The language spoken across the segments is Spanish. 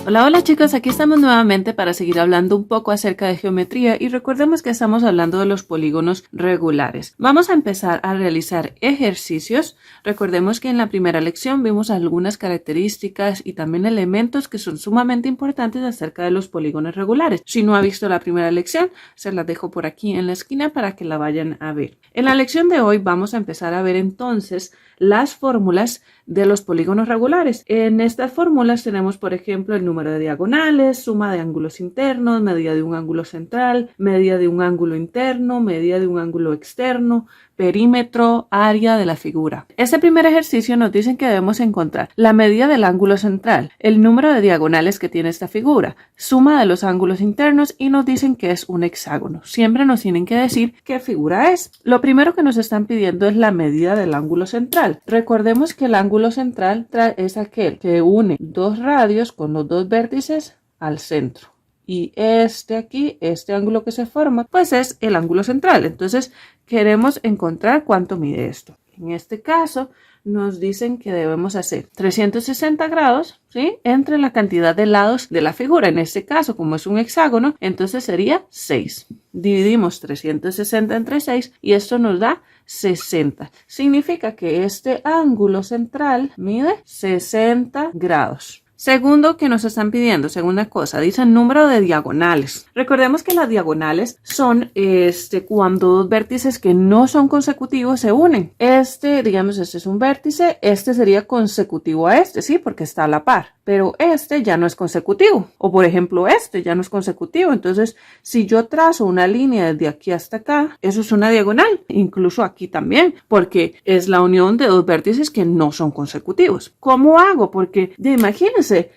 Hola, hola chicos, aquí estamos nuevamente para seguir hablando un poco acerca de geometría y recordemos que estamos hablando de los polígonos regulares. Vamos a empezar a realizar ejercicios. Recordemos que en la primera lección vimos algunas características y también elementos que son sumamente importantes acerca de los polígonos regulares. Si no ha visto la primera lección, se la dejo por aquí en la esquina para que la vayan a ver. En la lección de hoy vamos a empezar a ver entonces las fórmulas de los polígonos regulares. En estas fórmulas tenemos, por ejemplo, el número de diagonales, suma de ángulos internos, medida de un ángulo central, medida de un ángulo interno, medida de un ángulo externo, perímetro, área de la figura. Este primer ejercicio nos dicen que debemos encontrar la medida del ángulo central, el número de diagonales que tiene esta figura, suma de los ángulos internos y nos dicen que es un hexágono. Siempre nos tienen que decir qué figura es. Lo primero que nos están pidiendo es la medida del ángulo central. Recordemos que el ángulo central es aquel que une dos radios con los dos vértices al centro. Y aquí, este ángulo que se forma, pues es el ángulo central. Entonces, queremos encontrar cuánto mide esto. En este caso, nos dicen que debemos hacer 360 grados, ¿sí?, entre la cantidad de lados de la figura. En este caso, como es un hexágono, entonces sería 6. Dividimos 360 entre 6 y esto nos da 60. Significa que este ángulo central mide 60 grados. Segundo que nos están pidiendo, segunda cosa, dicen número de diagonales. Recordemos que las diagonales son cuando dos vértices que no son consecutivos se unen. Digamos, este es un vértice, este sería consecutivo a este, sí, porque está a la par. Pero este ya no es consecutivo. O por ejemplo, este ya no es consecutivo. Entonces, si yo trazo una línea desde aquí hasta acá, eso es una diagonal. Incluso aquí también, porque es la unión de dos vértices que no son consecutivos. ¿Cómo hago? Porque imagínense,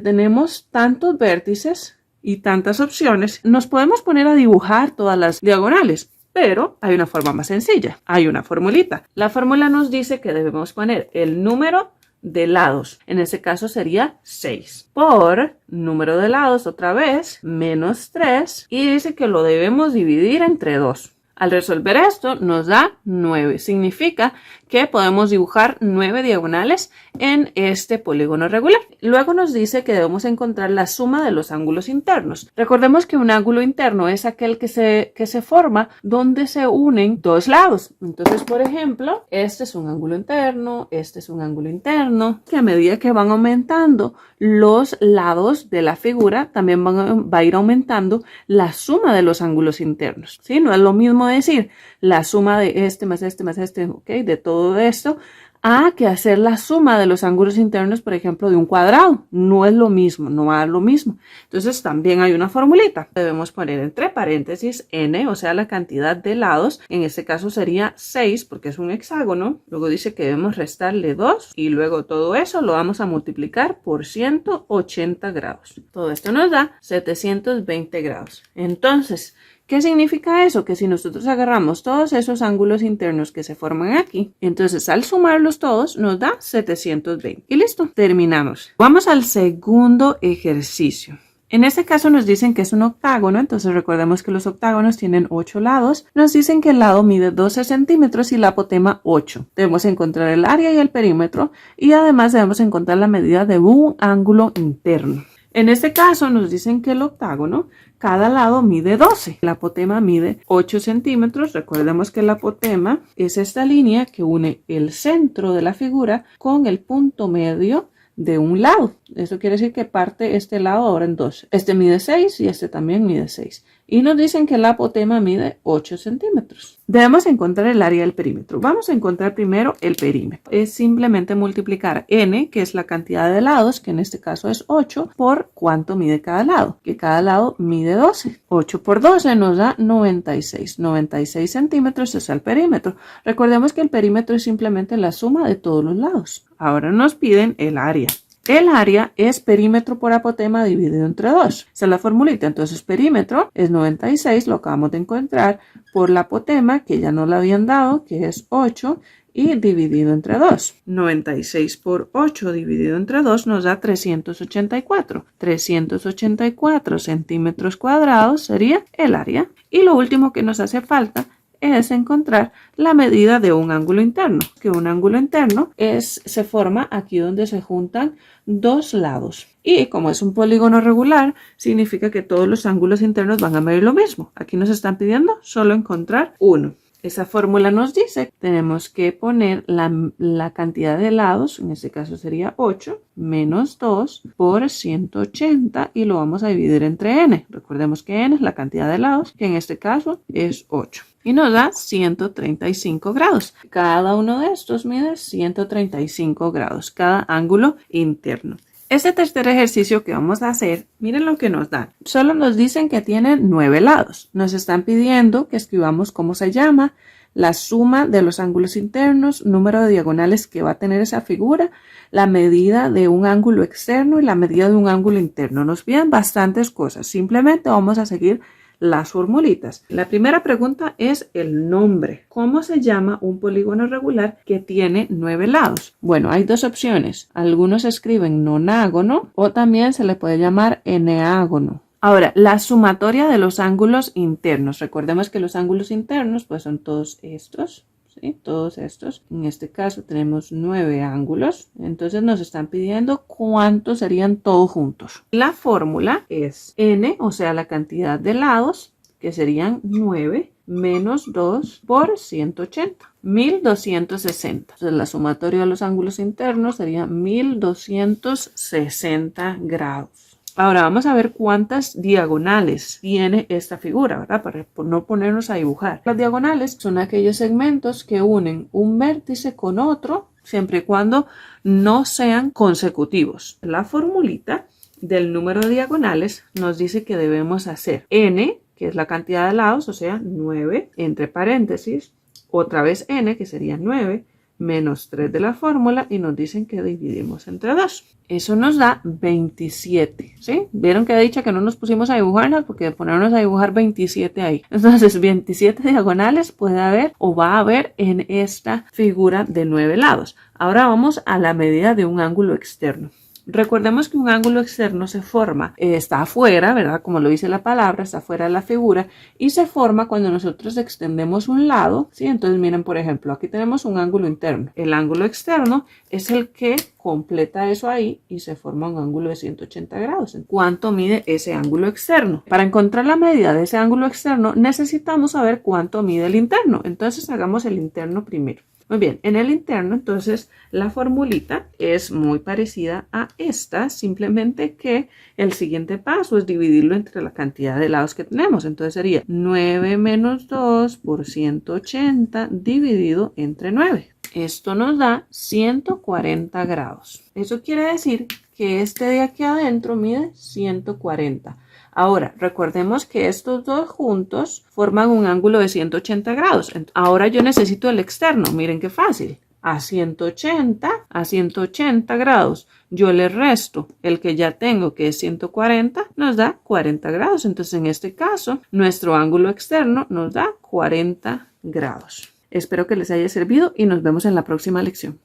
tenemos tantos vértices y tantas opciones. Nos podemos poner a dibujar todas las diagonales. Pero hay una forma más sencilla. Hay una formulita. La fórmula nos dice que debemos poner el número de lados, en ese caso sería 6 por número de lados otra vez menos 3 y dice que lo debemos dividir entre 2. Al resolver esto nos da 9. Significa que podemos dibujar 9 diagonales en este polígono regular. Luego nos dice que debemos encontrar la suma de los ángulos internos. Recordemos que un ángulo interno es aquel que se forma donde se unen dos lados. Entonces, por ejemplo, este es un ángulo interno, este es un ángulo interno, que a medida que van aumentando los lados de la figura, también va a ir aumentando la suma de los ángulos internos. ¿Sí? No es lo mismo decir la suma de este más este más este, ¿ok?, de todo esto, a que hacer la suma de los ángulos internos, por ejemplo, de un cuadrado. No es lo mismo, no va a dar lo mismo. Entonces también hay una formulita. Debemos poner entre paréntesis n, o sea, la cantidad de lados. En este caso sería 6 porque es un hexágono. Luego dice que debemos restarle 2 y luego todo eso lo vamos a multiplicar por 180 grados. Todo esto nos da 720 grados. Entonces, ¿qué significa eso? Que si nosotros agarramos todos esos ángulos internos que se forman aquí, entonces al sumarlos todos nos da 720. Y listo, terminamos. Vamos al segundo ejercicio. En este caso nos dicen que es un octágono, entonces recordemos que los octágonos tienen 8 lados. Nos dicen que el lado mide 12 centímetros y la apotema 8. Debemos encontrar el área y el perímetro y además debemos encontrar la medida de un ángulo interno. En este caso nos dicen que el octágono, cada lado mide 12. La apotema mide 8 centímetros. Recordemos que la apotema es esta línea que une el centro de la figura con el punto medio de un lado. Eso quiere decir que parte este lado ahora en dos. Este mide 6 y este también mide 6. Y nos dicen que la apotema mide 8 centímetros. Debemos encontrar el área del perímetro. Vamos a encontrar primero el perímetro. Es simplemente multiplicar n, que es la cantidad de lados, que en este caso es 8, por cuánto mide cada lado, que cada lado mide 12. 8 por 12 nos da 96. 96 centímetros es el perímetro. Recordemos que el perímetro es simplemente la suma de todos los lados. Ahora nos piden el área. El área es perímetro por apotema dividido entre 2. Esa es la formulita. Entonces, perímetro es 96, lo acabamos de encontrar, por la apotema, que ya nos la habían dado, que es 8, y dividido entre 2. 96 por 8 dividido entre 2 nos da 384. 384 centímetros cuadrados sería el área. Y lo último que nos hace falta es encontrar la medida de un ángulo interno, que un ángulo interno se forma aquí donde se juntan dos lados. Y como es un polígono regular, significa que todos los ángulos internos van a medir lo mismo. Aquí nos están pidiendo solo encontrar uno. Esa fórmula nos dice que tenemos que poner la cantidad de lados, en este caso sería 8, menos 2 por 180 y lo vamos a dividir entre n. Recordemos que n es la cantidad de lados, que en este caso es 8. Y nos da 135 grados. Cada uno de estos mide 135 grados, cada ángulo interno. Este tercer ejercicio que vamos a hacer, miren lo que nos dan. Solo nos dicen que tiene 9 lados. Nos están pidiendo que escribamos cómo se llama, la suma de los ángulos internos, número de diagonales que va a tener esa figura, la medida de un ángulo externo y la medida de un ángulo interno. Nos piden bastantes cosas. Simplemente vamos a seguir las formulitas. La primera pregunta es el nombre. ¿Cómo se llama un polígono regular que tiene 9 lados? Bueno, hay dos opciones. Algunos escriben nonágono o también se le puede llamar eneágono. Ahora, la sumatoria de los ángulos internos. Recordemos que los ángulos internos pues son todos estos. ¿Sí? Todos estos. En este caso tenemos 9 ángulos. Entonces nos están pidiendo cuántos serían todos juntos. La fórmula es n, o sea, la cantidad de lados, que serían 9 menos 2 por 180. 1260. Entonces la sumatoria de los ángulos internos sería 1260 grados. Ahora vamos a ver cuántas diagonales tiene esta figura, ¿verdad? Para no ponernos a dibujar. Las diagonales son aquellos segmentos que unen un vértice con otro, siempre y cuando no sean consecutivos. La formulita del número de diagonales nos dice que debemos hacer n, que es la cantidad de lados, o sea, 9, entre paréntesis, otra vez n, que sería 9, menos 3 de la fórmula y nos dicen que dividimos entre 2. Eso nos da 27, ¿sí? Vieron que he dicho que no nos pusimos a dibujarnos porque de ponernos a dibujar 27 ahí. Entonces 27 diagonales puede haber o va a haber en esta figura de 9 lados. Ahora vamos a la medida de un ángulo externo. Recordemos que un ángulo externo se forma, está afuera, ¿verdad? Como lo dice la palabra, está afuera de la figura y se forma cuando nosotros extendemos un lado, ¿sí? Entonces miren, por ejemplo, aquí tenemos un ángulo interno. El ángulo externo es el que completa eso ahí y se forma un ángulo de 180 grados. ¿Cuánto mide ese ángulo externo? Para encontrar la medida de ese ángulo externo necesitamos saber cuánto mide el interno. Entonces hagamos el interno primero. Muy bien, en el interno, entonces, la formulita es muy parecida a esta, simplemente que el siguiente paso es dividirlo entre la cantidad de lados que tenemos. Entonces sería 9 menos 2 por 180 dividido entre 9. Esto nos da 140 grados. Eso quiere decir que este de aquí adentro mide 140. Ahora, recordemos que estos dos juntos forman un ángulo de 180 grados. Ahora yo necesito el externo. Miren qué fácil. A 180 grados, yo le resto el que ya tengo, que es 140, nos da 40 grados. Entonces, en este caso, nuestro ángulo externo nos da 40 grados. Espero que les haya servido y nos vemos en la próxima lección.